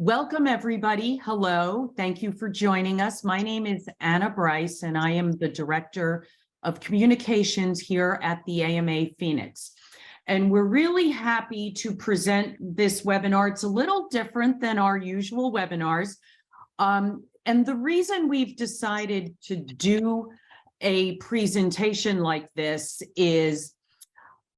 Welcome, everybody. Hello. Thank you for joining us. My name is Anna Bryce, and I am the Director of Communications here at the AMA Phoenix. And we're really happy to present this webinar. It's a little different than our usual webinars. And the reason we've decided to do a presentation like this is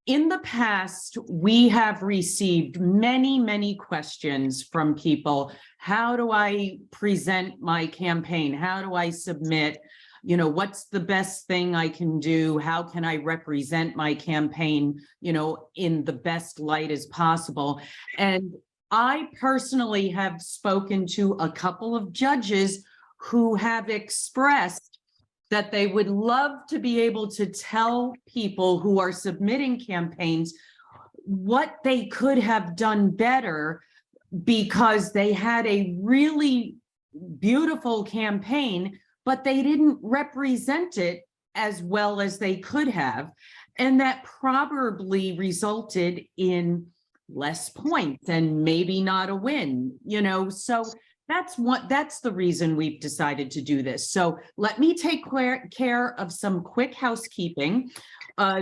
in the past, we have received many questions from people. How do I present my campaign? How do I submit? You know, what's the best thing I can do? How can I represent my campaign, you know, in the best light as possible? And I personally have spoken to a couple of judges who have expressed that they would love to be able to tell people who are submitting campaigns what they could have done better because they had a really beautiful campaign, but they didn't represent it as well as they could have. And that probably resulted in less points and maybe not a win, you know, so that's the reason we've decided to do this. So let me take care of some quick housekeeping.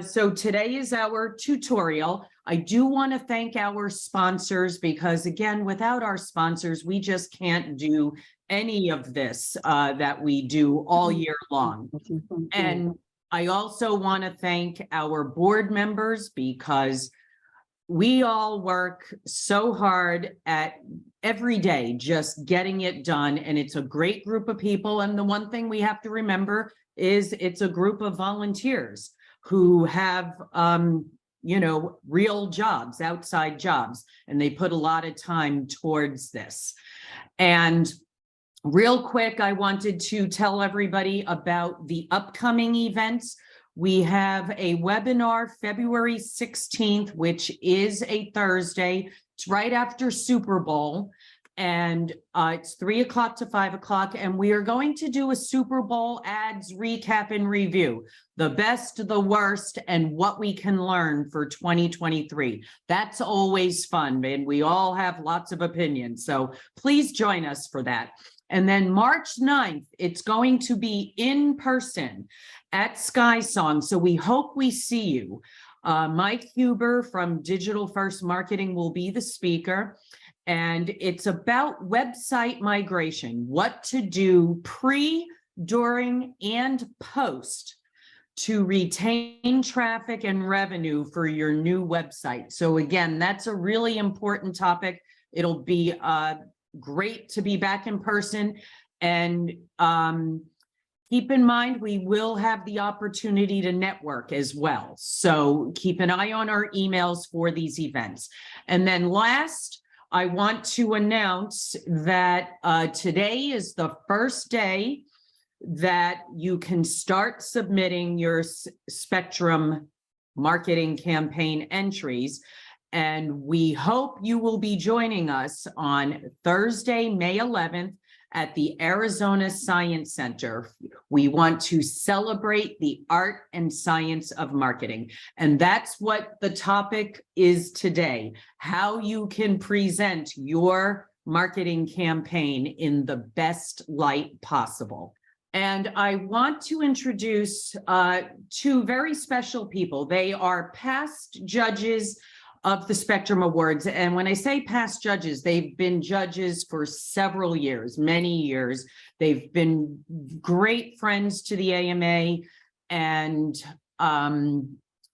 So today is our tutorial. I do want to thank our sponsors because, again, without our sponsors, we just can't do any of this that we do all year long. And I also want to thank our board members because we all work so hard at every day just getting it done, and it's a great group of people. And the one thing we have to remember is it's a group of volunteers who have you know, real jobs, outside jobs, and they put a lot of time towards this. And real quick, I wanted to tell everybody about the upcoming events. We have a webinar February 16th, which is a Thursday. It's right after Super Bowl, and it's 3 o'clock to 5 o'clock. And we are going to do a Super Bowl ads recap and review, the best, the worst, and what we can learn for 2023. That's always fun, and we all have lots of opinions. So please join us for that. And then March 9th, it's going to be in person at Sky Song. So we hope we see you. Mike Huber from Digital First Marketing will be the speaker. And it's about website migration, what to do pre, during, and post to retain traffic and revenue for your new website. So again, that's a really important topic. It'll be great to be back in person, and keep in mind we will have the opportunity to network as well, so keep an eye on our emails for these events. And then last, I want to announce that today is the first day that you can start submitting your Spectrum marketing campaign entries. And we hope you will be joining us on Thursday, May 11th at the Arizona Science Center. We want to celebrate the art and science of marketing. And that's what the topic is today, how you can present your marketing campaign in the best light possible. And I want to introduce two very special people. They are past judges of the Spectrum Awards. And when I say past judges, they've been judges for several years, many years. They've been great friends to the AMA, and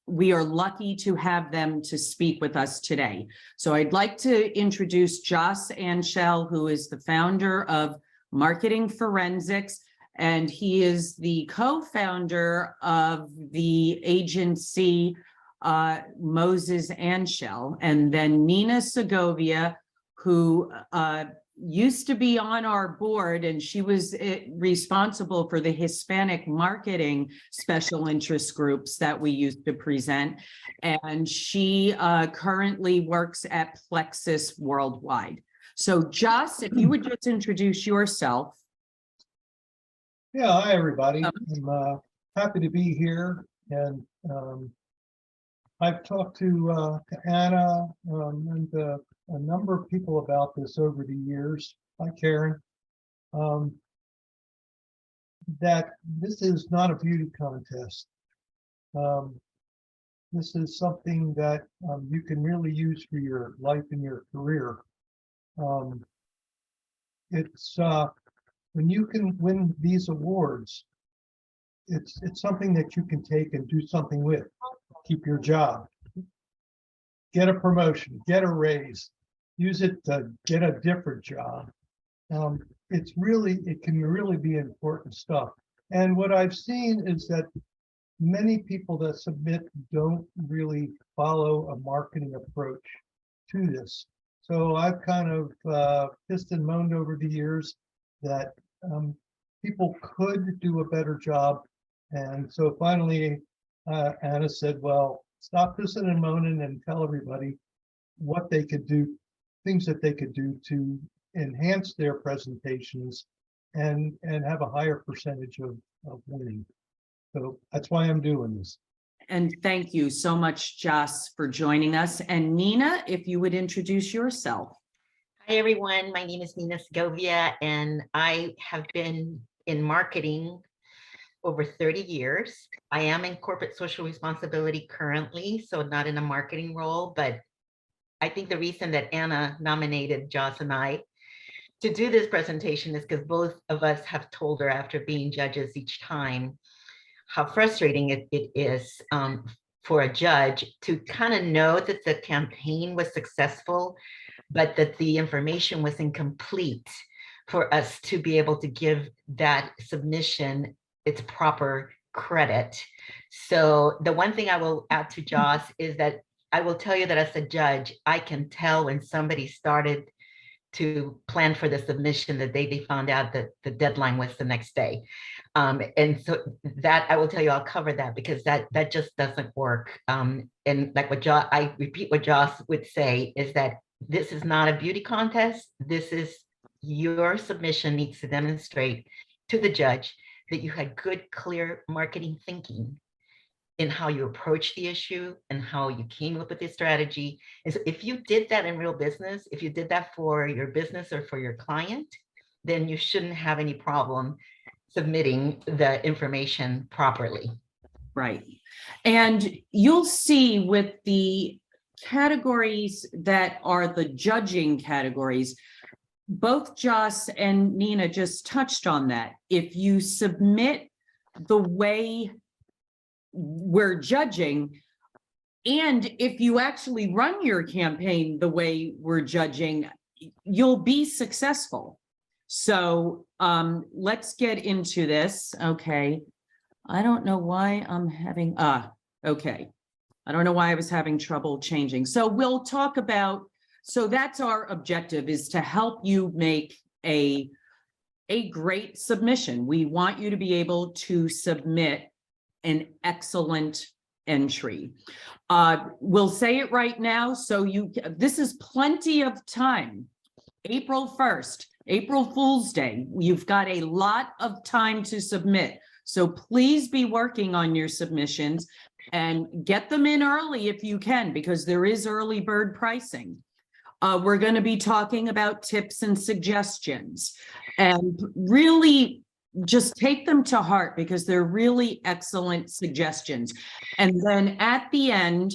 we are lucky to have them to speak with us today. So I'd like to introduce Joss Anshell, who is the founder of Marketing Forensics, and he is the co-founder of the agency Moses Anshell, and then Nina Segovia, who used to be on our board, and she was responsible for the Hispanic marketing special interest groups that we used to present. And she currently works at Plexus Worldwide. So Joss, if you would just introduce yourself. Yeah, hi everybody. I'm happy to be here, and I've talked to Anna and a number of people about this over the years. Hi, Karen. That this is not a beauty contest. This is something that you can really use for your life and your career. It's when you can win these awards, it's something that you can take and do something with. Keep your job, get a promotion, get a raise, use it to get a different job. It can really be important stuff. And what I've seen is that many people that submit don't really follow a marketing approach to this. So I've kind of pissed and moaned over the years that people could do a better job. And so finally, Anna said, well, stop pissing and moaning and tell everybody what they could do, things that they could do to enhance their presentations and have a higher percentage of winning. So that's why I'm doing this. And thank you so much, Joss, for joining us. And Nina, if you would introduce yourself. Hi, everyone. My name is Nina Segovia, and I have been in marketing over 30 years. I am in corporate social responsibility currently, so not in a marketing role, but I think the reason that Anna nominated Joss and I to do this presentation is because both of us have told her after being judges each time how frustrating it is for a judge to kind of know that the campaign was successful, but that the information was incomplete for us to be able to give that submission its proper credit. So the one thing I will add to Joss is that I will tell you that as a judge, I can tell when somebody started to plan for the submission the day they found out that the deadline was the next day. And so that I will tell you, I'll cover that because that just doesn't work. And like what I repeat what Joss would say is that this is not a beauty contest. This is your submission needs to demonstrate to the judge that you had good, clear marketing thinking in how you approach the issue and how you came up with the strategy. And so if you did that in real business, if you did that for your business or for your client, then you shouldn't have any problem submitting the information properly. Right. And you'll see with the categories that are the judging categories, both Joss and Nina just touched on that. If you submit the way we're judging, and if you actually run your campaign the way we're judging, you'll be successful. So let's get into this. Okay. I don't know why I'm having, okay. I don't know why I was having trouble changing. So we'll talk about, so that's our objective, is to help you make a great submission. We want you to be able to submit an excellent entry. We'll say it right now. So this is plenty of time. April 1st, April Fool's Day. You've got a lot of time to submit. So please be working on your submissions and get them in early if you can, because there is early bird pricing. We're going to be talking about tips and suggestions, and really just take them to heart because they're really excellent suggestions. And then at the end,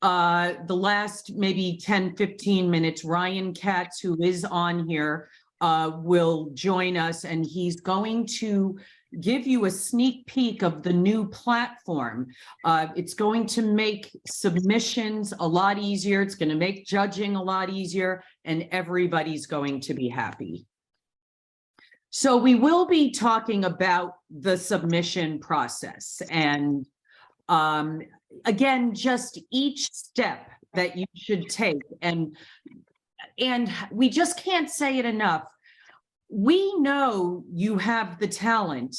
the last maybe 10, 15 minutes, Ryan Katz, who is on here, will join us, and he's going to give you a sneak peek of the new platform. It's going to make submissions a lot easier. It's going to make judging a lot easier, and everybody's going to be happy. So we will be talking about the submission process, and again, just each step that you should take. And we just can't say it enough. We know you have the talent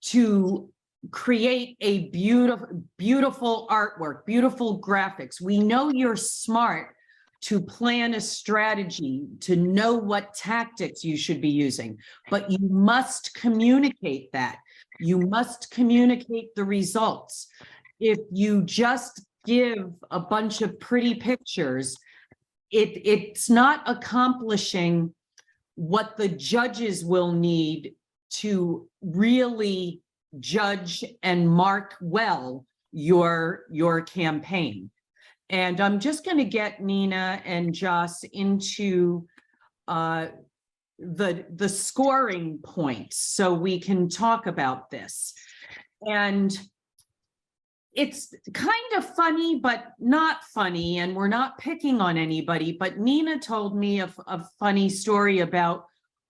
to create a beautiful artwork, beautiful graphics. We know you're smart to plan a strategy, to know what tactics you should be using, but you must communicate that. You must communicate the results. If you just give a bunch of pretty pictures, it's not accomplishing what the judges will need to really judge and mark well your campaign. And I'm just going to get Nina and Joss into the scoring points so we can talk about this. And it's kind of funny, but not funny, and we're not picking on anybody, but Nina told me a funny story about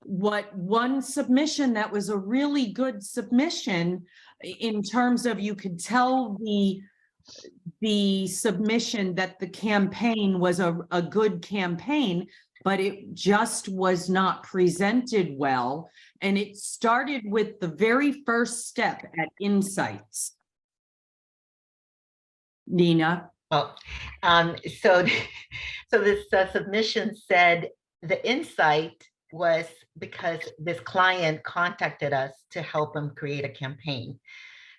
what one submission that was a really good submission in terms of you could tell the submission that the campaign was a good campaign, but it just was not presented well. And it started with the very first step at insights. Nina. Oh, so this submission said the insight was because this client contacted us to help him create a campaign.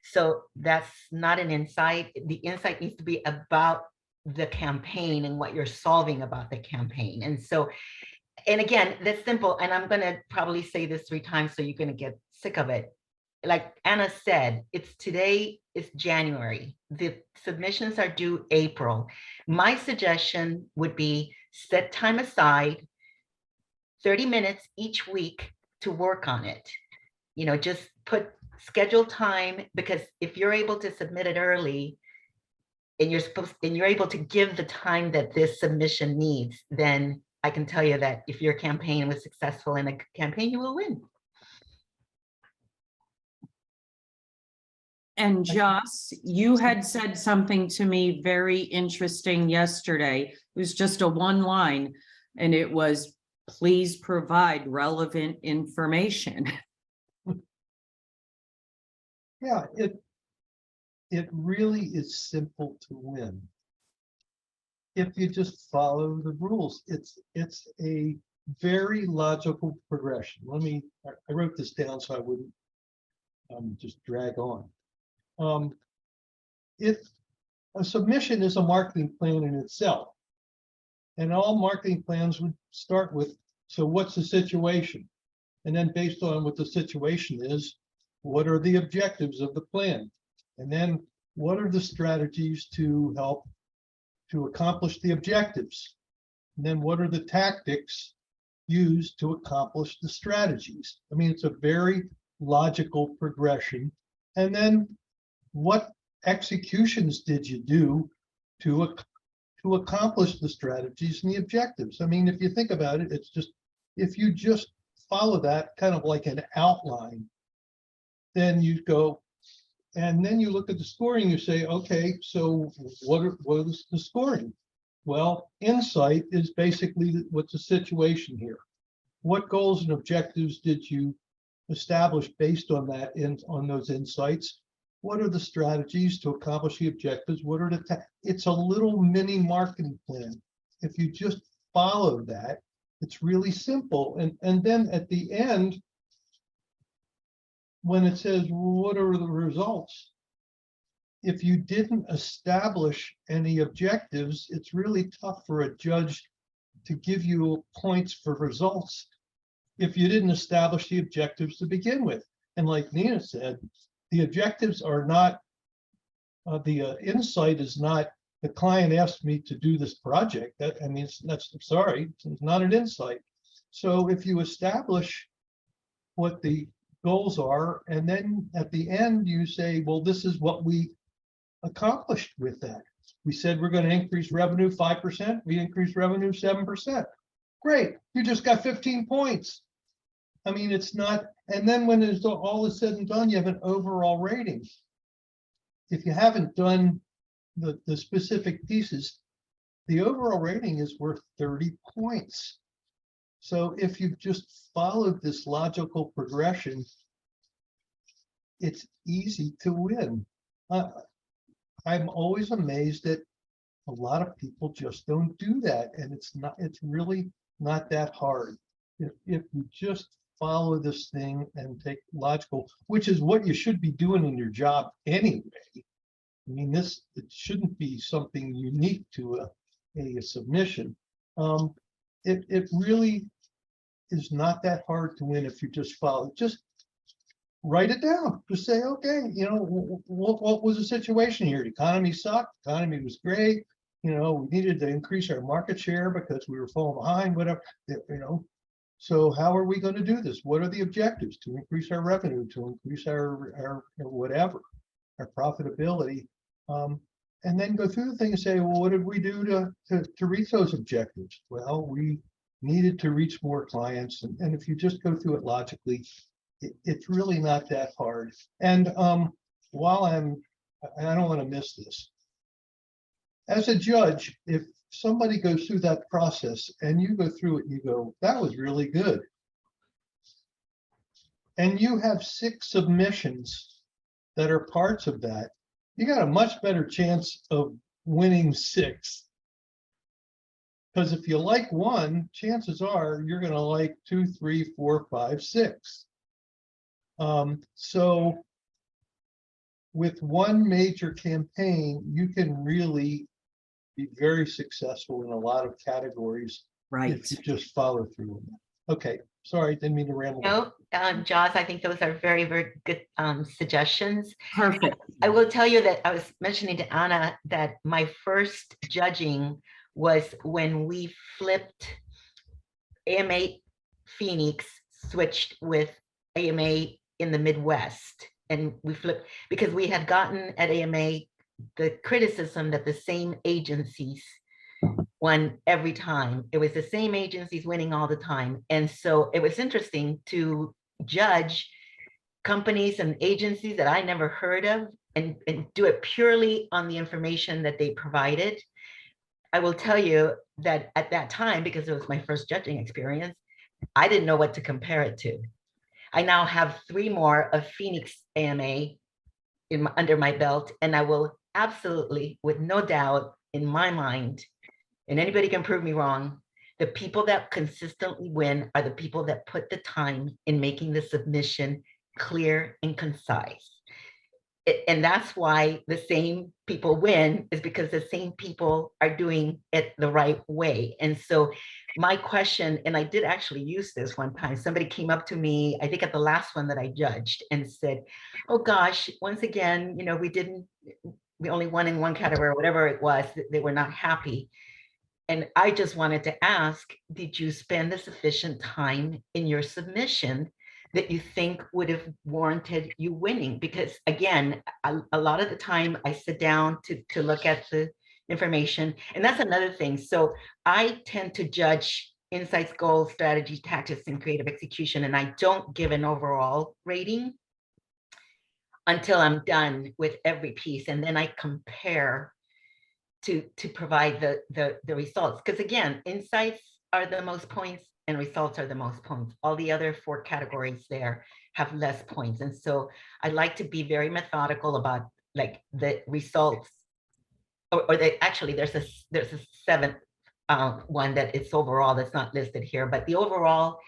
So that's not an insight. The insight needs to be about the campaign and what you're solving about the campaign. And so, and again, that's simple. And I'm going to probably say this 3 times, so you're going to get sick of it. Like Anna said, today is January. The submissions are due April. My suggestion would be set time aside, 30 minutes each week to work on it. You know, just schedule time, because if you're able to submit it early and you're able to give the time that this submission needs, then I can tell you that if your campaign was successful in a campaign, you will win. And Joss, you had said something to me very interesting yesterday. It was just a one line, and it was, please provide relevant information. Yeah, it really is simple to win. If you just follow the rules, it's a very logical progression. I wrote this down so I wouldn't just drag on. If a submission is a marketing plan in itself, and all marketing plans would start with, so what's the situation? And then based on what the situation is, what are the objectives of the plan? And then what are the strategies to help to accomplish the objectives? And then what are the tactics used to accomplish the strategies? I mean, it's a very logical progression. And then what executions did you do to accomplish the strategies and the objectives? I mean, if you think about it, it's just, if you just follow that kind of like an outline, then you go, and then you look at the scoring, you say, okay, so what is the scoring? Well, insight is basically what's the situation here. What goals and objectives did you establish based on that, on those insights? What are the strategies to accomplish the objectives? What are it's a little mini marketing plan. If you just follow that, it's really simple. And then at the end, when it says, what are the results? If you didn't establish any objectives, it's really tough for a judge to give you points for results if you didn't establish the objectives to begin with. And like Nina said, the objectives are not, the insight is not, the client asked me to do this project. I mean, I'm sorry, it's not an insight. So if you establish what the goals are, and then at the end you say, well, this is what we accomplished with that. We said we're going to increase revenue 5%. We increased revenue 7%. Great. You just got 15 points. I mean, it's not, and then when it's all is said and done, you have an overall rating. If you haven't done the specific pieces, the overall rating is worth 30 points. So if you've just followed this logical progression, it's easy to win. I'm always amazed that a lot of people just don't do that. And it's really not that hard. If you just follow this thing and take logical, which is what you should be doing in your job anyway. I mean, it shouldn't be something unique to a submission. It really is not that hard to win if you just follow. Just write it down. Just say, okay, what was the situation here? The economy sucked. The economy was great. We needed to increase our market share because we were falling behind, whatever, So how are we going to do this? What are the objectives? To increase our revenue, to increase our whatever, our profitability. And then go through the thing and say, well, what did we do to reach those objectives? Well, we needed to reach more clients. And if you just go through it logically, it's really not that hard. And while I don't want to miss this. As a judge, if somebody goes through that process and you go through it, you go, that was really good. And you have 6 submissions that are parts of that, you got a much better chance of winning 6. Because if you like one, chances are you're going to like 2, 3, 4, 5, 6. So with one major campaign, you can really be very successful in a lot of categories Right. if you just follow through on that. Okay, sorry, didn't mean to ramble. No, Jaws, I think those are very, very good suggestions. Perfect. I will tell you that I was mentioning to Anna that my first judging was when we flipped AMA Phoenix, switched with AMA in the Midwest. And we flipped because we had gotten at AMA the criticism that the same agencies won every time. It was the same agencies winning all the time. And so it was interesting to judge companies and agencies that I never heard of and do it purely on the information that they provided. I will tell you that at that time, because it was my first judging experience, I didn't know what to compare it to. I now have 3 more of Phoenix AMA under my belt, and I will absolutely, with no doubt in my mind, and anybody can prove me wrong, the people that consistently win are the people that put the time in making the submission clear and concise. And that's why the same people win, is because the same people are doing it the right way. And so my question, and I did actually use this one time, somebody came up to me, I think at the last one that I judged, and said, oh gosh, once again, we only won in one category or whatever it was, they were not happy. And I just wanted to ask, did you spend the sufficient time in your submission that you think would have warranted you winning? Because again, a lot of the time I sit down to look at the information, and that's another thing. So I tend to judge insights, goals, strategy, tactics, and creative execution, and I don't give an overall rating until I'm done with every piece, and then I compare to provide the results. Because again, insights are the most points and results are the most points. All the other 4 categories there have less points. And so I like to be very methodical about like the results, or actually there's a 7th one that it's overall that's not listed here, but the overall,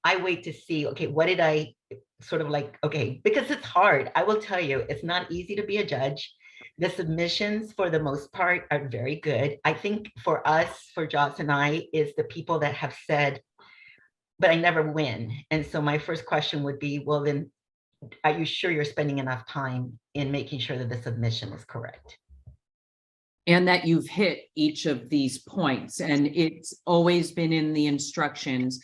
I wait to see, okay, what did I sort of like, okay, because it's hard. I will tell you, it's not easy to be a judge. The submissions for the most part are very good. I think for us, for Joss and I, is the people that have said, but I never win. And so my first question would be, well, then, are you sure you're spending enough time in making sure that the submission is correct? And that you've hit each of these points, and it's always been in the instructions.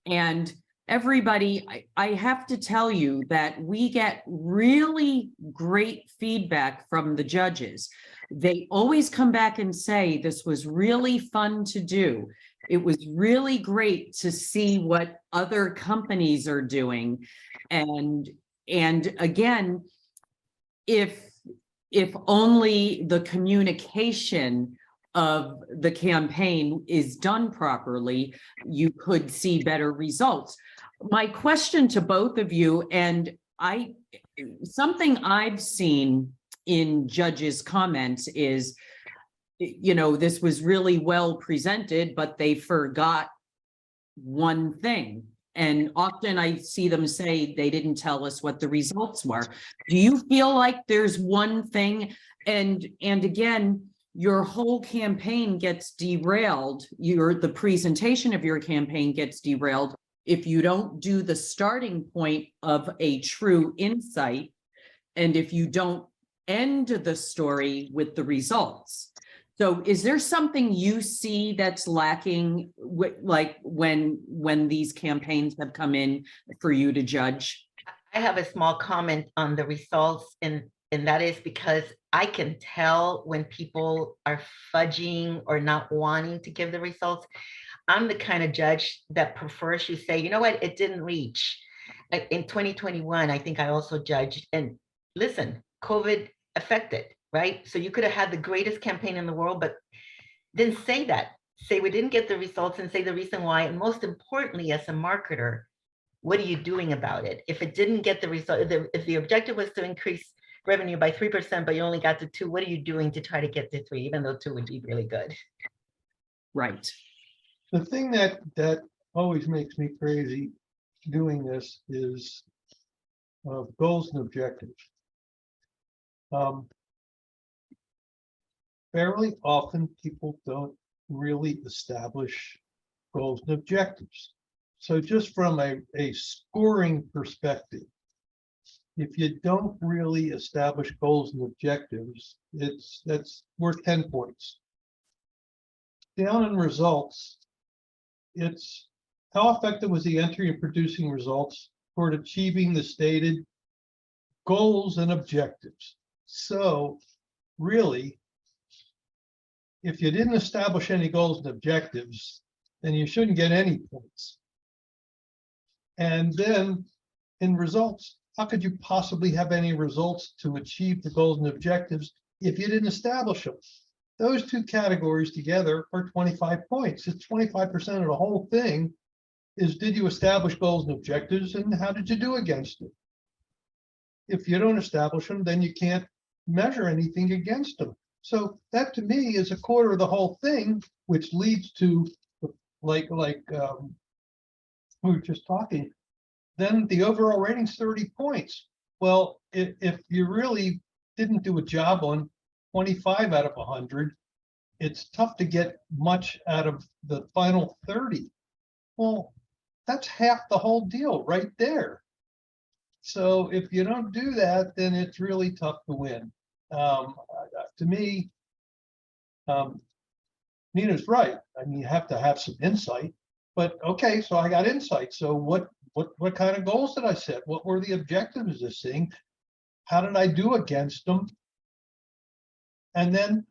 And everybody, I have to tell you that we get really great feedback from the judges. They always come back and say, this was really fun to do. It was really great to see what other companies are doing. And again, if only the communication of the campaign is done properly, you could see better results. My question to both of you, and something I've seen in judges' comments is, this was really well presented, but they forgot one thing. And often I see them say they didn't tell us what the results were. Do you feel like there's one thing? And again, your whole campaign gets derailed. The presentation of your campaign gets derailed if you don't do the starting point of a true insight, and if you don't end the story with the results. So is there something you see that's lacking, like when these campaigns have come in for you to judge? I have a small comment on the results, and that is because I can tell when people are fudging or not wanting to give the results. I'm the kind of judge that prefers you say, you know what, it didn't reach. Like in 2021, I think I also judged, and listen, COVID affected, right? So you could have had the greatest campaign in the world, but then say that. Say we didn't get the results and say the reason why. And most importantly, as a marketer, what are you doing about it? If it didn't get the result, if the objective was to increase revenue by 3%, but you only got to 2, what are you doing to try to get to 3, even though 2 would be really good? Right. The thing that always makes me crazy doing this is goals and objectives. Fairly often people don't really establish goals and objectives. So just from a scoring perspective, if you don't really establish goals and objectives, that's worth 10 points. Down in results, it's how effective was the entry in producing results toward achieving the stated goals and objectives. So really, if you didn't establish any goals and objectives, then you shouldn't get any points. And then in results, how could you possibly have any results to achieve the goals and objectives if you didn't establish them? Those two categories together are 25 points. It's 25% of the whole thing is, did you establish goals and objectives, and how did you do against it? If you don't establish them, then you can't measure anything against them. So that to me is a quarter of the whole thing, which leads to like we were just talking, then the overall rating's 30 points. Well, if you really didn't do a job on 25 out of 100, it's tough to get much out of the final 30. Well, that's half the whole deal right there. So if you don't do that, then it's really tough to win. To me, Nina's right. I mean, you have to have some insight. But okay, so I got insight. So what kind of goals did I set? What were the objectives of this thing? How did I do against them? And then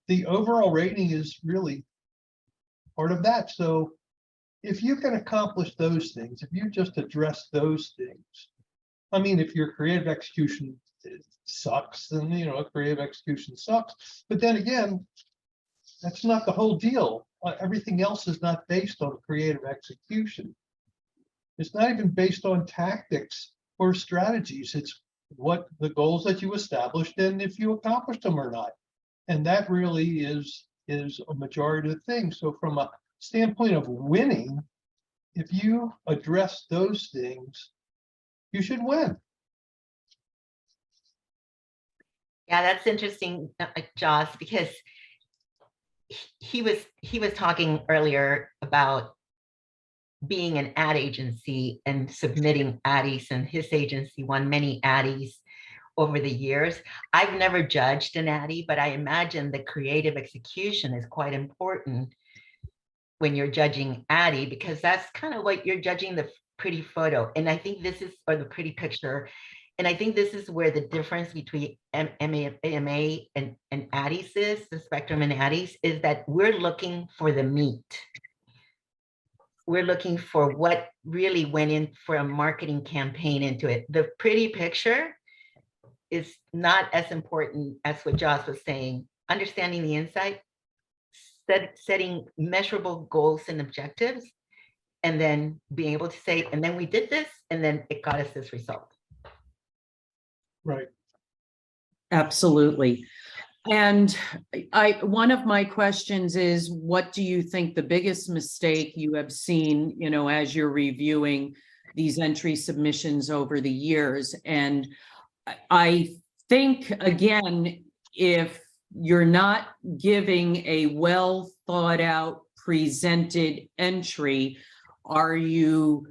the overall rating is really part of that. So if you can accomplish those things, if you just address those things, I mean, if your creative execution sucks, then creative execution sucks. But then again, that's not the whole deal. Everything else is not based on creative execution. It's not even based on tactics or strategies. It's what the goals that you established and if you accomplished them or not. And that really is a majority of the thing. So from a standpoint of winning, if you address those things, you should win. Yeah, that's interesting, Joss, because he was talking earlier about being an ad agency and submitting addies, and his agency won many addies over the years. I've never judged an addie, but I imagine the creative execution is quite important when you're judging addie, because that's kind of what you're judging, the pretty photo. And I think this is, or the pretty picture. And I think this is where the difference between AMA and addies is, the spectrum and addies, is that we're looking for the meat. We're looking for what really went in for a marketing campaign into it. The pretty picture is not as important as what Joss was saying. Understanding the insight, setting measurable goals and objectives, and then being able to say, and then we did this, and then it got us this result. Right. Absolutely. And one of my questions is, what do you think the biggest mistake you have seen, as you're reviewing these entry submissions over the years? And I think, again, if you're not giving a well thought out presented entry, are you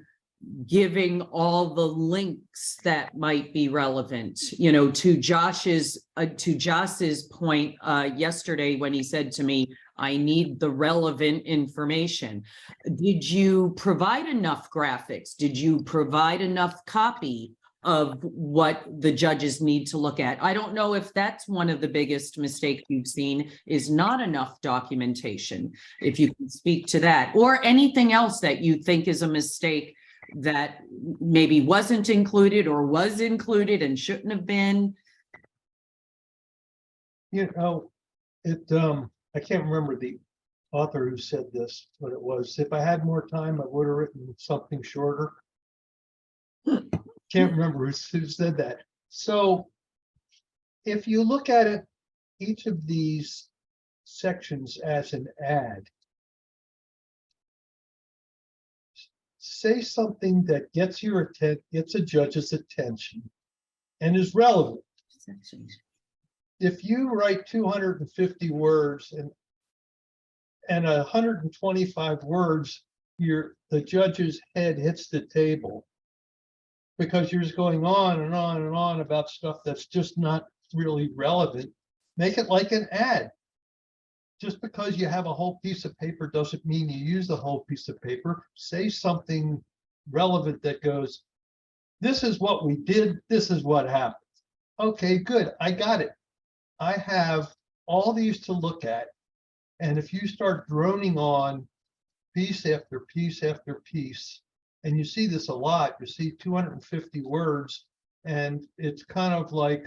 giving all the links that might be relevant? You know, to Josh's point yesterday when he said to me, I need the relevant information. Did you provide enough graphics? Did you provide enough copy of what the judges need to look at? I don't know if that's one of the biggest mistakes you've seen, is not enough documentation. If you can speak to that, or anything else that you think is a mistake that maybe wasn't included or was included and shouldn't have been. You know, I can't remember the author who said this, but it was, if I had more time, I would have written something shorter. Can't remember who said that. So if you look at it, each of these sections as an ad, say something that gets gets a judge's attention and is relevant. If you write 250 words and 125 words, the judge's head hits the table because you're just going on and on and on about stuff that's just not really relevant. Make it like an ad. Just because you have a whole piece of paper doesn't mean you use the whole piece of paper. Say something relevant that goes, this is what we did, this is what happened. Okay, good, I got it. I have all these to look at. And if you start droning on piece after piece after piece, and you see this a lot, you see 250 words, and it's kind of like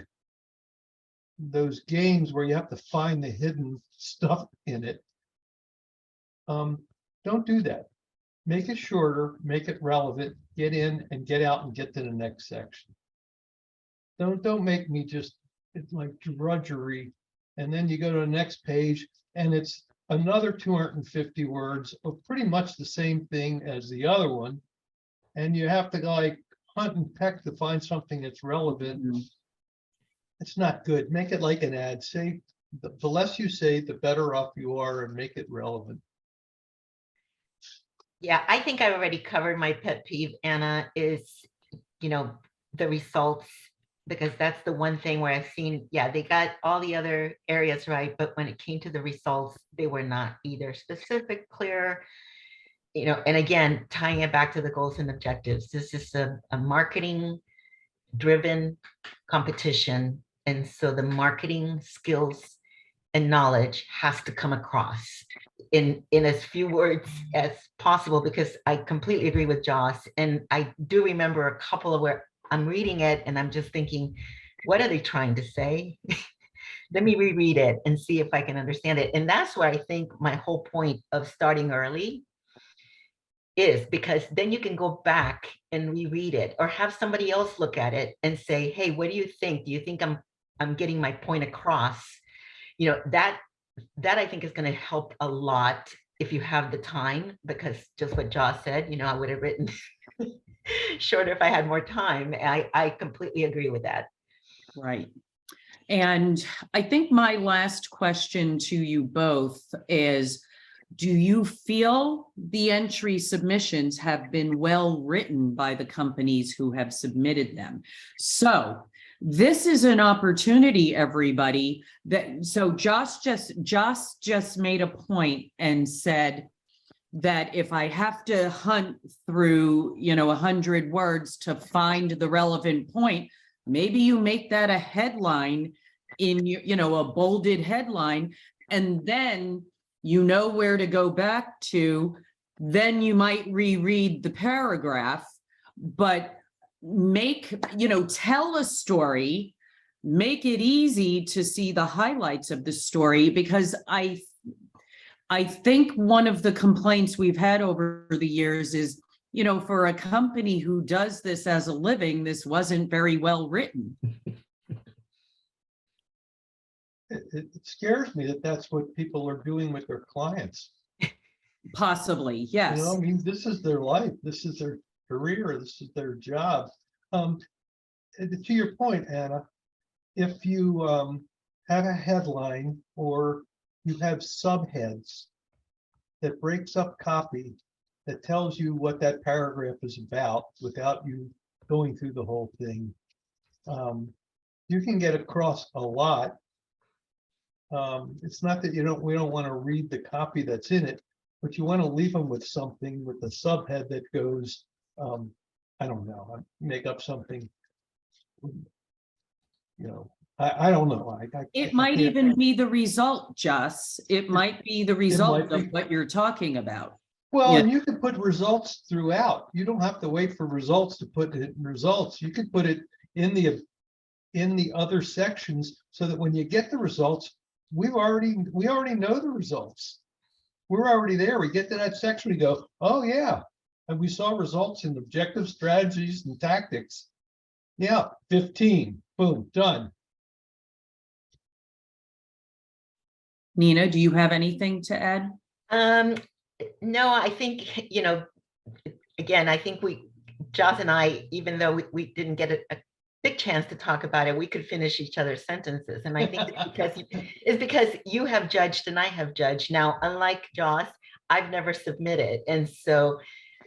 those games where you have to find the hidden stuff in it. Don't do that. Make it shorter, make it relevant, get in and get out and get to the next section. Don't make me just, it's like drudgery. And then you go to the next page and it's another 250 words of pretty much the same thing as the other one. And you have to like hunt and peck to find something that's relevant. Mm-hmm. It's not good. Make it like an ad. Say, the less you say, the better off you are, and make it relevant. Yeah, I think I already covered my pet peeve, Anna, is, you know, the results, because that's the one thing where I've seen, yeah, they got all the other areas right, but when it came to the results, they were not either specific, clear, you know, and again, tying it back to the goals and objectives. This is a marketing driven competition. And so the marketing skills and knowledge has to come across in as few words as possible, because I completely agree with Joss. And I do remember a couple of where I'm reading it and I'm just thinking, what are they trying to say? Let me reread it and see if I can understand it. And that's where I think my whole point of starting early is, because then you can go back and reread it or have somebody else look at it and say, hey, what do you think? Do you think I'm getting my point across? You know, that I think is going to help a lot if you have the time, because just what Joss said, you know, I would have written shorter if I had more time. I completely agree with that. Right. And I think my last question to you both is, do you feel the entry submissions have been well written by the companies who have submitted them? So this is an opportunity, everybody, that, so Joss just made a point and said that if I have to hunt through, you know, 100 words to find the relevant point, maybe you make that a headline in your, you know, a bolded headline, and then you know where to go back to. Then you might reread the paragraph, but make, you know, tell a story, make it easy to see the highlights of the story, because I think one of the complaints we've had over the years is, you know, for a company who does this as a living, this wasn't very well written. It scares me that that's what people are doing with their clients. Possibly, yes. You know, I mean, this is their life. This is their career. This is their job. To your point, Anna, if you have a headline or you have subheads that breaks up copy that tells you what that paragraph is about without you going through the whole thing. You can get across a lot. It's not that we don't want to read the copy that's in it, but you want to leave them with something with the subhead that goes, I don't know, I make up something. I don't know. It might even be the result, Just. It might be the result of be. what you're talking about. Well, Yeah. and you can put results throughout. You don't have to wait for results to put it in results. You could put it in the other sections so that when you get the results, we already know the results. We're already there. We get to that section, we go, oh yeah. And we saw results in objective strategies and tactics. Yeah, 15, boom, done. Nina, do you have anything to add? No, I think, again, I think Joss and I, even though we didn't get a big chance to talk about it, we could finish each other's sentences. And I think it's because you have judged and I have judged. Now, unlike Joss, I've never submitted. And so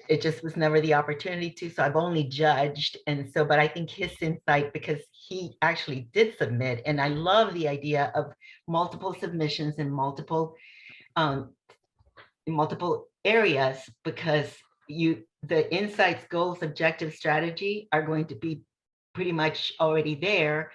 it just was never the opportunity to, so I've only judged. And so, but I think his insight, because he actually did submit, and I love the idea of multiple submissions in multiple areas, because the insights, goals, objective, strategy are going to be pretty much already there.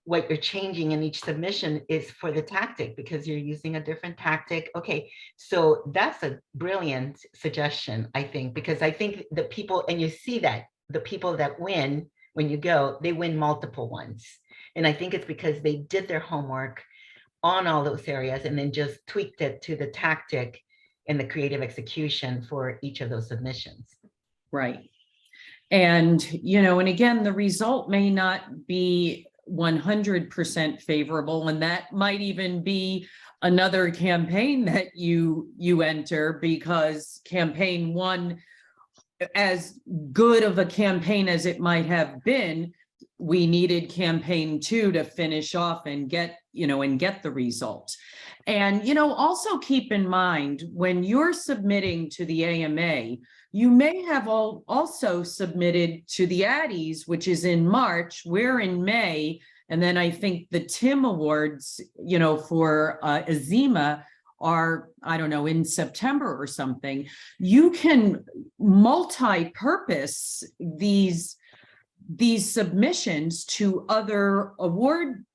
What you're changing in each submission is for the tactic, because you're using a different tactic. Okay, so that's a brilliant suggestion, I think, because I think the people, and you see that the people that win when you go, they win multiple ones. And I think it's because they did their homework on all those areas and then just tweaked it to the tactic and the creative execution for each of those submissions. Right. And, and again, the result may not be 100% favorable, and that might even be another campaign that you enter, because campaign one, as good of a campaign as it might have been, we needed campaign two to finish off and get the result. And also keep in mind, when you're submitting to the AMA, you may have also submitted to the Addies, which is in March. We're in May. And then I think the Tim Awards, for Azima are, I don't know, in September or something. You can multi-purpose these submissions to other award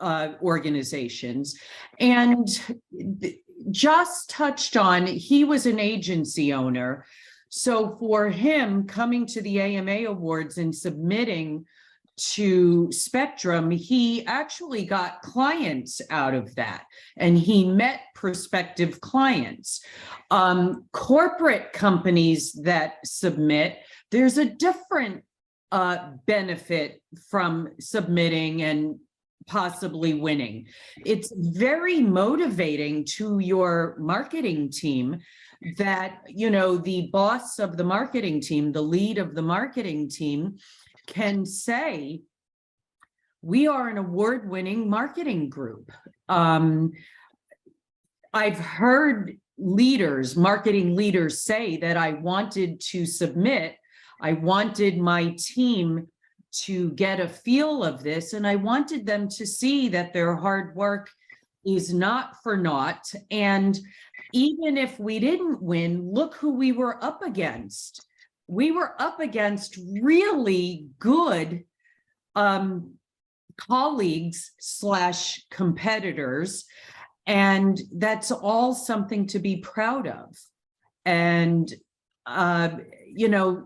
organizations. And just touched on, he was an agency owner. So for him coming to the AMA Awards and submitting to Spectrum, he actually got clients out of that, and he met prospective clients. Corporate companies that submit, there's a different benefit from submitting and possibly winning. It's very motivating to your marketing team that, the boss of the marketing team, the lead of the marketing team, can say, we are an award-winning marketing group. I've heard marketing leaders say that I wanted to submit, I wanted my team to get a feel of this, and I wanted them to see that their hard work is not for naught. And even if we didn't win, look who we were up against. We were up against really good colleagues / competitors, and that's all something to be proud of. And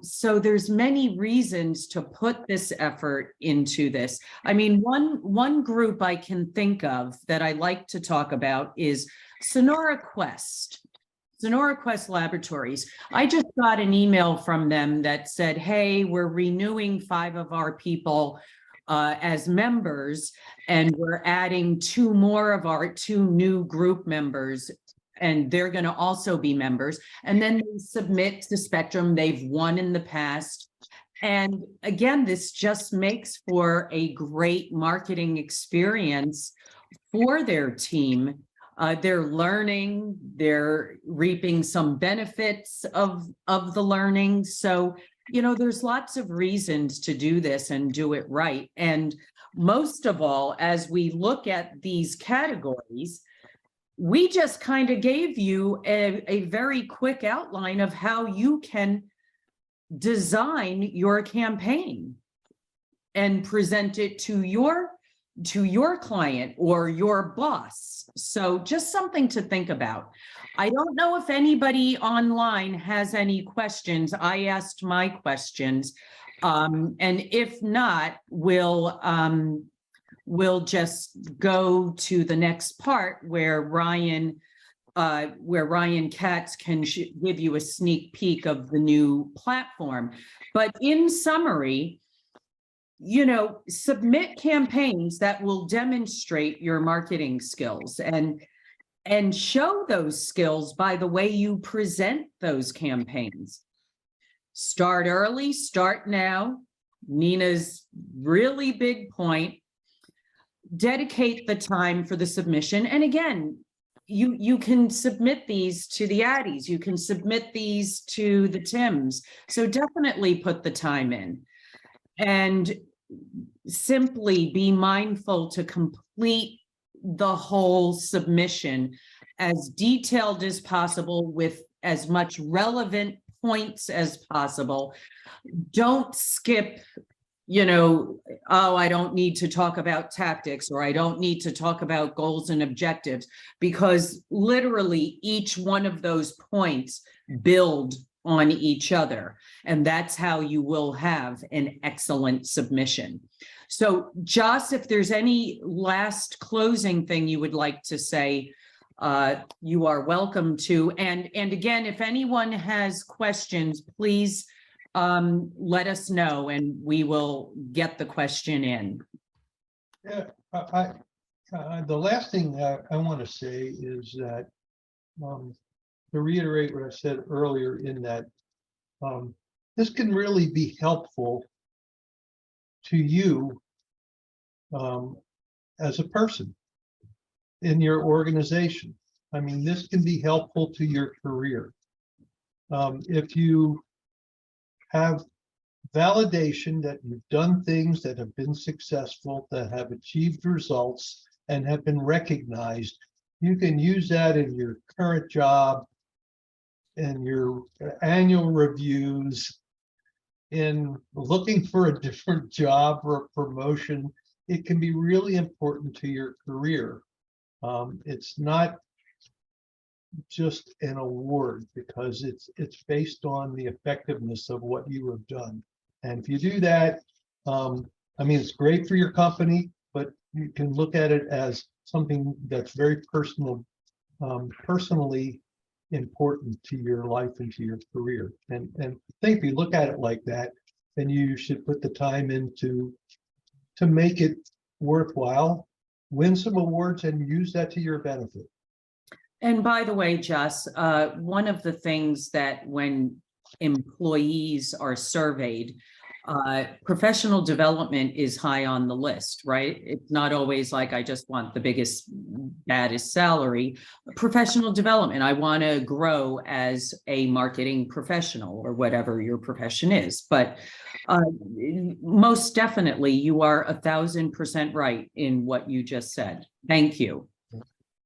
so there's many reasons to put this effort into this. I mean, one group I can think of that I like to talk about is Sonora Quest Laboratories. I just got an email from them that said, hey, we're renewing 5 of our people as members, and we're adding 2 more of our 2 new group members, and they're going to also be members. And then they submit to Spectrum. They've won in the past. And again, this just makes for a great marketing experience for their team. They're learning, they're reaping some benefits of the learning. So, there's lots of reasons to do this and do it right. And most of all, as we look at these categories, we just kind of gave you a very quick outline of how you can design your campaign and present it to your client or your boss. So just something to think about. I don't know if anybody online has any questions. I asked my questions. And if not, we'll just go to the next part where Ryan Katz can give you a sneak peek of the new platform. But in summary, submit campaigns that will demonstrate your marketing skills and show those skills by the way you present those campaigns. Start early, start now. Nina's really big point. Dedicate the time for the submission. And again, you can submit these to the Addies, you can submit these to the Tims. So definitely put the time in. And simply be mindful to complete the whole submission as detailed as possible with as much relevant points as possible. Don't skip, oh, I don't need to talk about tactics, or I don't need to talk about goals and objectives, because literally each one of those points build on each other. And that's how you will have an excellent submission. So Joss, if there's any last closing thing you would like to say, you are welcome to. And again, if anyone has questions, please let us know and we will get the question in. Yeah, the last thing I want to say is that to reiterate what I said earlier, in that this can really be helpful to you as a person in your organization. I mean, this can be helpful to your career. If you have validation that you've done things that have been successful, that have achieved results and have been recognized, you can use that in your current job, in your annual reviews, in looking for a different job or a promotion. It can be really important to your career. It's not just an award, because it's based on the effectiveness of what you have done. And if you do that, I mean, it's great for your company, but you can look at it as something that's very personal, personally important to your life and to your career. And I think if you look at it like that, then you should put the time into to make it worthwhile, win some awards, and use that to your benefit. And by the way, Joss, one of the things that when employees are surveyed, professional development is high on the list, right? It's not always like, I just want the biggest, baddest salary. Professional development, I want to grow as a marketing professional or whatever your profession is. But most definitely, you are 1,000% right in what you just said. Thank you.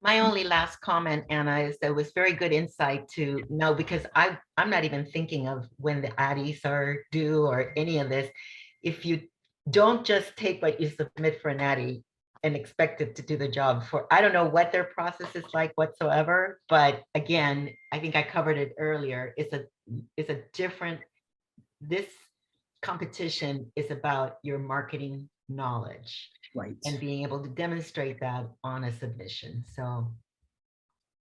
My only last comment, Anna, is that it was very good insight to know, because I'm not even thinking of when the Addies are due or any of this. If you don't just take what you submit for an Addie and expect it to do the job for, I don't know what their process is like whatsoever, but again, I think I covered it earlier. It's a different, this competition is about your marketing knowledge. Right. And being able to demonstrate that on a submission. So.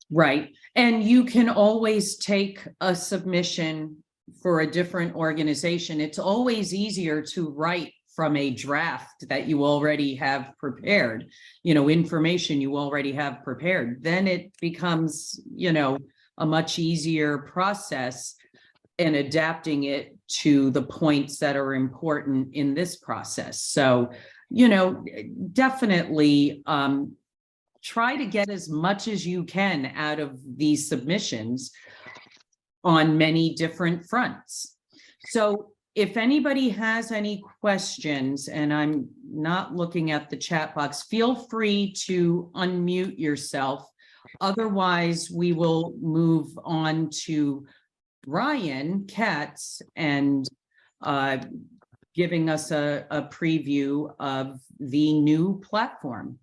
Right. And you can always take a submission for a different organization. It's always easier to write from a draft that you already have prepared, information you already have prepared. Then it becomes, a much easier process in adapting it to the points that are important in this process. So, definitely try to get as much as you can out of these submissions on many different fronts. So if anybody has any questions, and I'm not looking at the chat box, feel free to unmute yourself. Otherwise, we will move on to Brian Katz and giving us a preview of the new platform.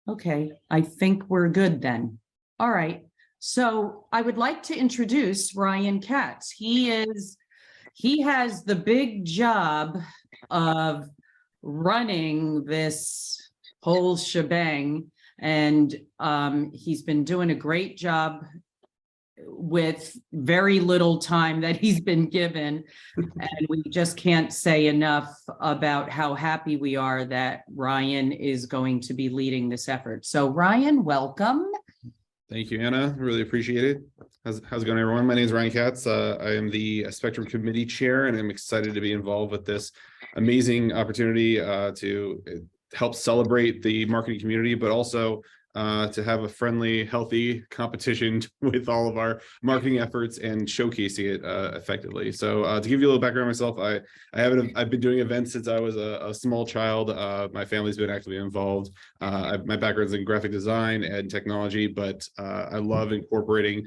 Okay, I think we're good then. All right. So I would like to introduce Ryan Katz. He has the big job of running this whole shebang, and he's been doing a great job with very little time that he's been given. And we just can't say enough about how happy we are that Ryan is going to be leading this effort. So Ryan, welcome. Thank you, Anna. Really appreciate it. How's it going, everyone? My name is Ryan Katz. I am the Spectrum Committee Chair, and I'm excited to be involved with this amazing opportunity to help celebrate the marketing community, but also to have a friendly, healthy competition with all of our marketing efforts and showcasing it effectively. So to give you a little background on myself, I've been doing events since I was a small child. My family's been actively involved. My background's in graphic design and technology, but I love incorporating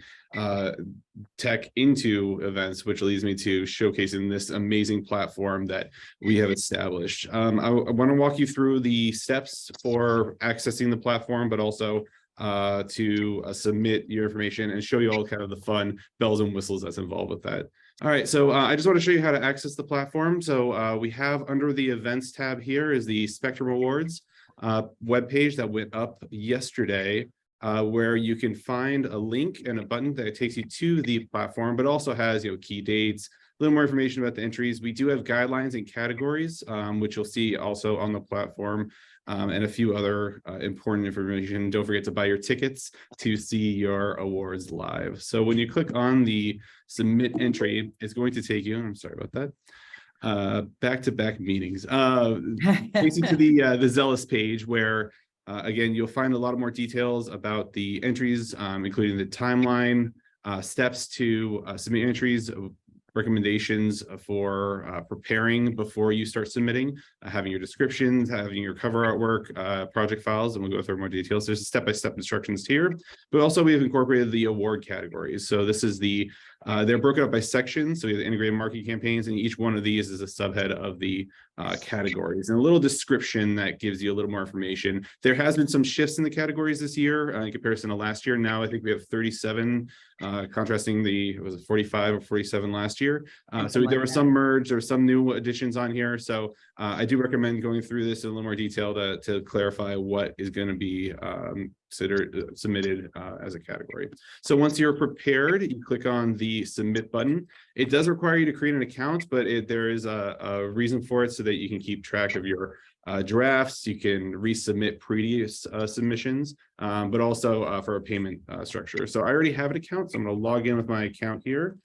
tech into events, which leads me to showcasing this amazing platform that we have established. I want to walk you through the steps for accessing the platform, but also to submit your information and show you all kind of the fun bells and whistles that's involved with that. All right, so I just want to show you how to access the platform. So we have under the events tab here is the Spectrum Awards webpage that went up yesterday, where you can find a link and a button that takes you to the platform, but also has key dates, a little more information about the entries. We do have guidelines and categories, which you'll see also on the platform, and a few other important information. Don't forget to buy your tickets to see your awards live. So when you click on the submit entry, it's going to take you, I'm sorry about that, back-to-back meetings, takes you to the Zealous page where again, you'll find a lot of more details about the entries, including the timeline, steps to submit entries, recommendations for preparing before you start submitting, having your descriptions, having your cover artwork, project files, and we'll go through more details. There's step-by-step instructions here, but also we have incorporated the award categories. So this is they're broken up by sections. So we have the integrated marketing campaigns, and each one of these is a subhead of the categories, and a little description that gives you a little more information. There has been some shifts in the categories this year in comparison to last year. Now I think we have 37, contrasting was it 45 or 47 last year. So there was some merge, there were some new additions on here. So I do recommend going through this in a little more detail to clarify what is going to be submitted as a category. So once you're prepared, you click on the submit button. It does require you to create an account, but there is a reason for it so that you can keep track of your drafts. You can resubmit previous submissions, but also for a payment structure. So I already have an account, so I'm going to log in with my account here.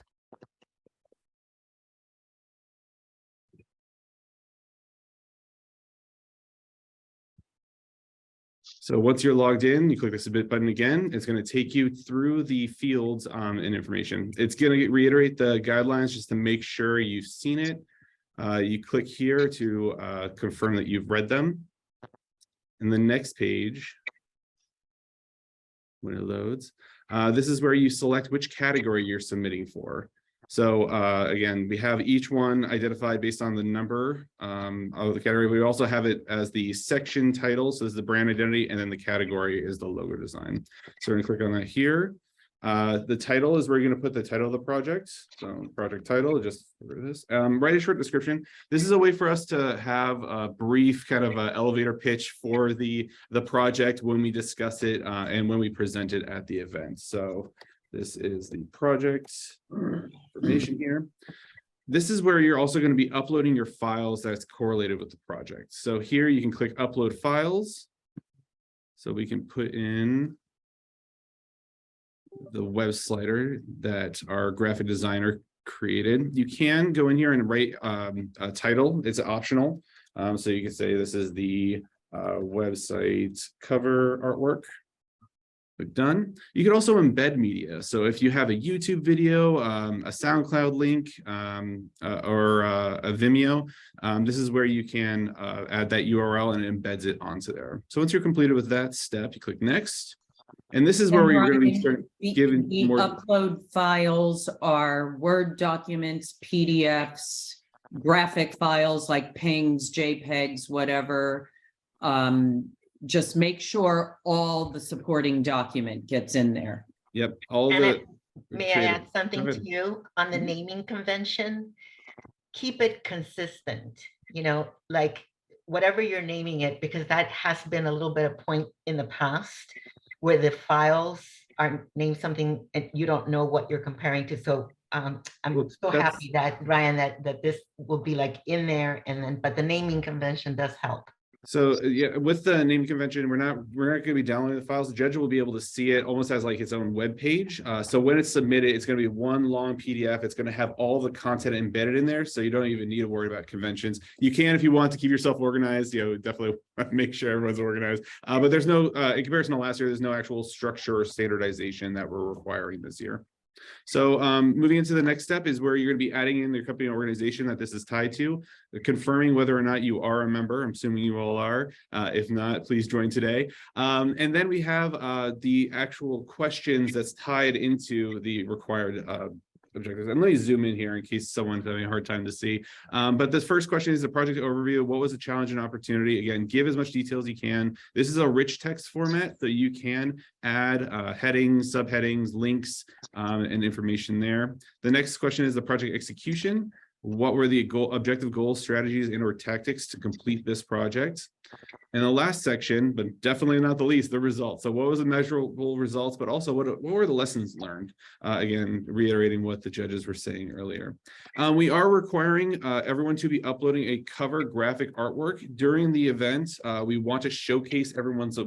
So once you're logged in, you click the submit button again. It's going to take you through the fields and information. It's going to reiterate the guidelines just to make sure you've seen it. You click here to confirm that you've read them. And the next page, when it loads, this is where you select which category you're submitting for. So again, we have each one identified based on the number of the category. We also have it as the section title. So this is the brand identity, and then the category is the logo design. So we're gonna click on that here. The title is where you're going to put the title of the project. So project title, just this. Write a short description. This is a way for us to have a brief kind of elevator pitch for the project when we discuss it and when we present it at the event. So this is the project information here. This is where you're also going to be uploading your files that's correlated with the project. So here you can click upload files. So we can put in the web slider that our graphic designer created. You can go in here and write a title. It's optional. So you can say this is the website cover artwork. Click done. You can also embed media. So if you have a YouTube video, a SoundCloud link, or a Vimeo, this is where you can add that URL and it embeds it onto there. So once you're completed with that step, you click next. And this is where you're going to be starting giving The more. upload files are Word documents, PDFs, graphic files like PNGs, JPEGs, whatever. Just make sure all the supporting document gets in there. Yep, all And the. may I add something to you on the Mhm. naming convention? Keep it consistent, like whatever you're naming it, because that has been a little bit of point in the past where the files are named something and you don't know what you're comparing to. So I'm Well, so happy that Ryan, that this will be like in there, and then, but the naming convention does help. So yeah, with the naming convention, we're not going to be downloading the files. The judge will be able to see it almost as like its own web page. So when it's submitted, it's going to be one long PDF. It's going to have all the content embedded in there, so you don't even need to worry about conventions. You can, if you want to keep yourself organized, definitely make sure everyone's organized. But there's no, in comparison to last year, there's no actual structure or standardization that we're requiring this year. So moving into the next step is where you're going to be adding in the company organization that this is tied to, confirming whether or not you are a member. I'm assuming you all are. If not, please join today. And then we have the actual questions that's tied into the required objectives. And let me zoom in here in case someone's having a hard time to see. But this first question is the project overview. What was the challenge and opportunity? Again, give as much detail as you can. This is a rich text format, so you can add headings, subheadings, links, and information there. The next question is the project execution. What were the objective goals, strategies, and/or tactics to complete this project? And the last section, but definitely not the least, the results. So what was the measurable results, but also what were the lessons learned? Again, reiterating what the judges were saying earlier. We are requiring everyone to be uploading a cover graphic artwork during the event. We want to showcase everyone's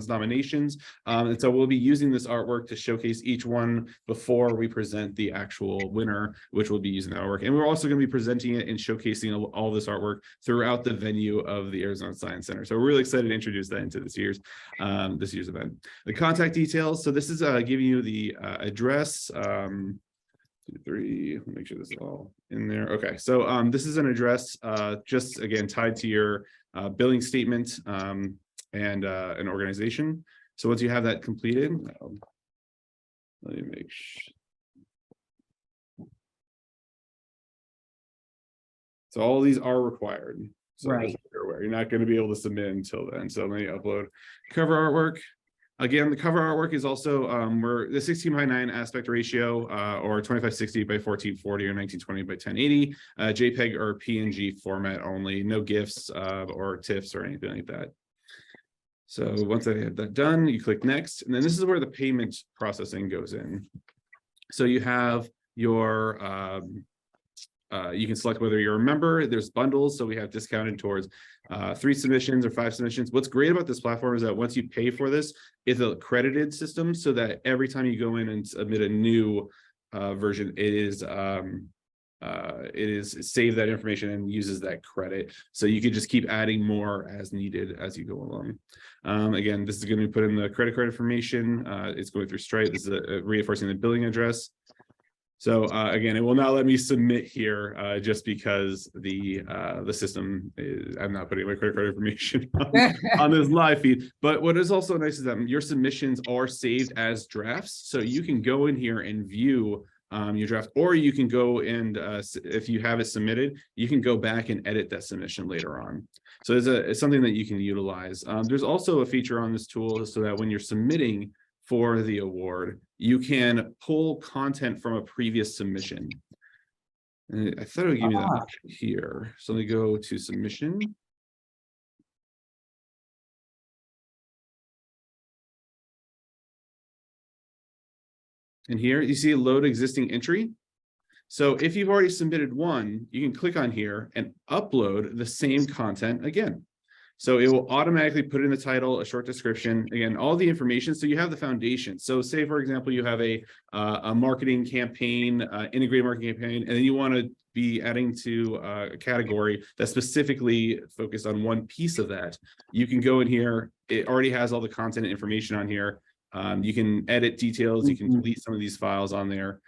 nominations. And so we'll be using this artwork to showcase each one before we present the actual winner, which will be using that artwork. And we're also going to be presenting it and showcasing all this artwork throughout the venue of the Arizona Science Center. So we're really excited to introduce that into this year's event. The contact details. So this is giving you the address. 2, 3. Make sure this is all in there. Okay, so this is an address, just again tied to your billing statement and an organization. So once you have that completed, let me make sure. So all of these are required. So Right. you're not going to be able to submit until then. So let me upload cover artwork. Again, the cover artwork is also we're the 16:9 aspect ratio or 2560 by 1440 or 1920 by 1080 JPEG or PNG format only, no GIFs or TIFFs or anything like that. So once I have that done, you click next, and then this is where the payment processing goes in. So you have your you can select whether you're a member. There's bundles, so we have discounted towards 3 submissions or 5 submissions. What's great about this platform is that once you pay for this, it's a credited system, so that every time you go in and submit a new version, it is save that information and uses that credit. So you could just keep adding more as needed as you go along. Again, this is going to be put in the credit card information. It's going through Stripe. This is reinforcing the billing address. So again, it will not let me submit here just because the system is, I'm not putting my credit card information on this live feed. But what is also nice is that your submissions are saved as drafts. So you can go in here and view your draft, or you can go and if you have it submitted, you can go back and edit that submission later on. So it's something that you can utilize. There's also a feature on this tool so that when you're submitting for the award, you can pull content from a previous submission. And I thought it would give me that option here. So let me go to submission. And here you see load existing entry. So if you've already submitted one, you can click on here and upload the same content again. So it will automatically put in the title, a short description, again, all the information. So you have the foundation. So say, for example, you have a marketing campaign, integrated marketing campaign, and then you want to be adding to a category that's specifically focused on one piece of that. You can go in here. It already has all the content and information on here. You can edit details. You can delete some of these files on there.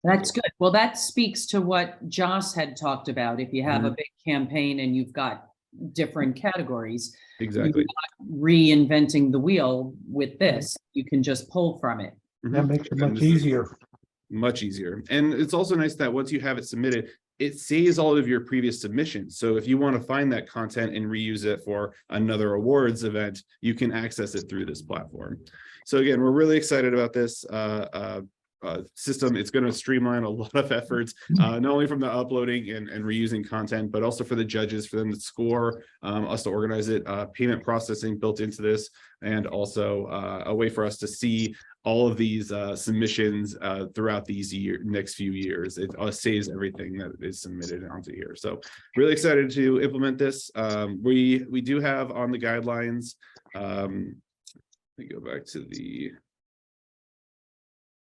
That's good. Well, that speaks to what Joss had talked about. If you have a big campaign and you've got different categories, Exactly. you're not reinventing the wheel with this. You can just pull from it. That makes it And much this is easier. Much easier. And it's also nice that once you have it submitted, it saves all of your previous submissions. So if you want to find that content and reuse it for another awards event, you can access it through this platform. So again, we're really excited about this system. It's going to streamline a lot of efforts, not only from the uploading and reusing content, but also for the judges, for them to score, us to organize it, payment processing built into this, and also a way for us to see all of these submissions throughout these next few years. It saves everything that is submitted onto here. So really excited to implement this. We do have on the guidelines. Let me go back to the.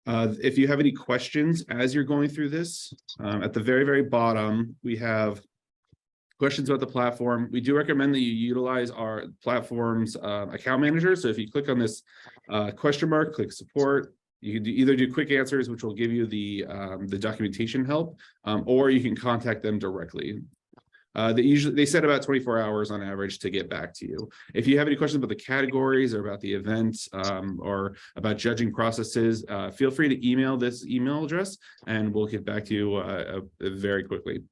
If you have any questions as you're going through this, at the very, very bottom, we have questions about the platform. We do recommend that you utilize our platform's account manager. So if you click on this question mark, click support, you can either do quick answers, which will give you the documentation help, or you can contact them directly. They said about 24 hours on average to get back to you. If you have any questions about the categories or about the events or about judging processes, feel free to email this email address and we'll get back to you very quickly.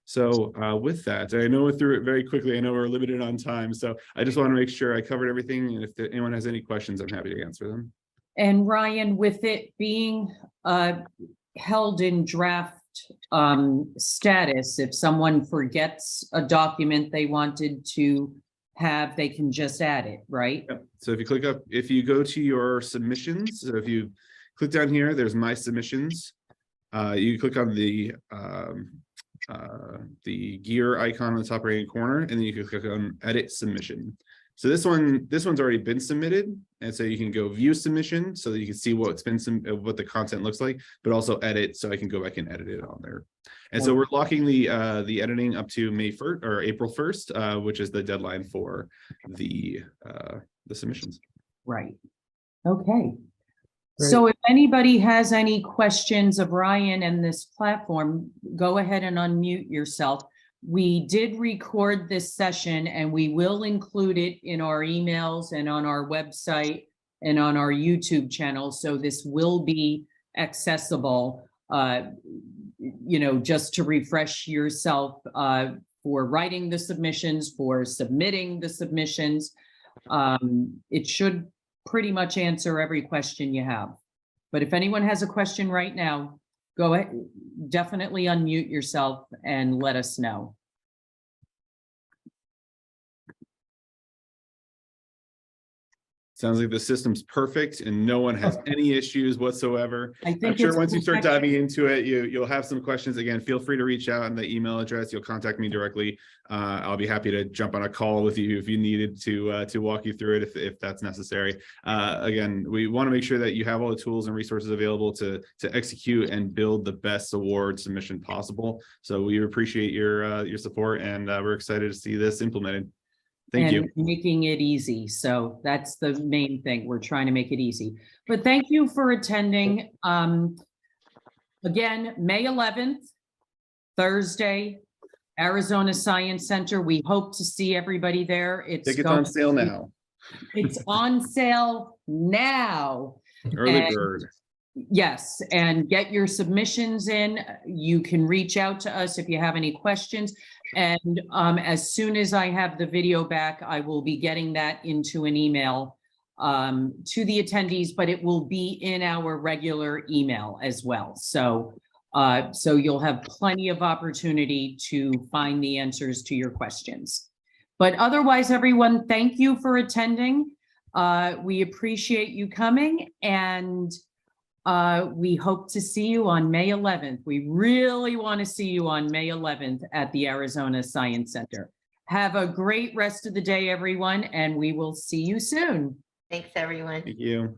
So with that, I know we're through it very quickly. I know we're limited on time, so I just want to make sure I covered everything. And if anyone has any questions, I'm happy to answer them. And Ryan, with it being held in draft status, if someone forgets a document they wanted to have, they can just add it, right? Yep. So if you go to your submissions, so if you click down here, there's my submissions. You click on the gear icon on the top right hand corner, and then you can click on edit submission. So this one's already been submitted, and so you can go view submission so that you can see what the content looks like, but also edit, so I can go back and edit it on there. And so we're locking the editing up to May 1st or April 1st, which is the deadline for the submissions. Right. Okay. Great. So if anybody has any questions of Ryan and this platform, go ahead and unmute yourself. We did record this session and we will include it in our emails and on our website and on our YouTube channel. So this will be accessible, just to refresh yourself for writing the submissions, for submitting the submissions. It should pretty much answer every question you have. But if anyone has a question right now, go ahead, definitely unmute yourself and let us know. Sounds like the system's perfect and no one has any issues whatsoever. I'm sure once you start diving into it, you'll have some questions. Again, feel free to reach out on the email address. You'll contact me directly. I'll be happy to jump on a call with you if you needed to walk you through it if that's necessary. Again, we want to make sure that you have all the tools and resources available to execute and build the best award submission possible. So we appreciate your support, and we're excited to see this implemented. Thank you. Making it easy. So that's the main thing. We're trying to make it easy. But thank you for attending. Again, May 11th, Thursday, Arizona Science Center. We hope to see everybody there. Tickets on sale now. It's on sale now. Early bird. Yes, and get your submissions in. You can reach out to us if you have any questions. And as soon as I have the video back, I will be getting that into an email to the attendees, but it will be in our regular email as well. So you'll have plenty of opportunity to find the answers to your questions. But otherwise, everyone, thank you for attending. We appreciate you coming, and We hope to see you on May 11th. We really want to see you on May 11th at the Arizona Science Center. Have a great rest of the day, everyone, and we will see you soon. Thanks, everyone. Thank you.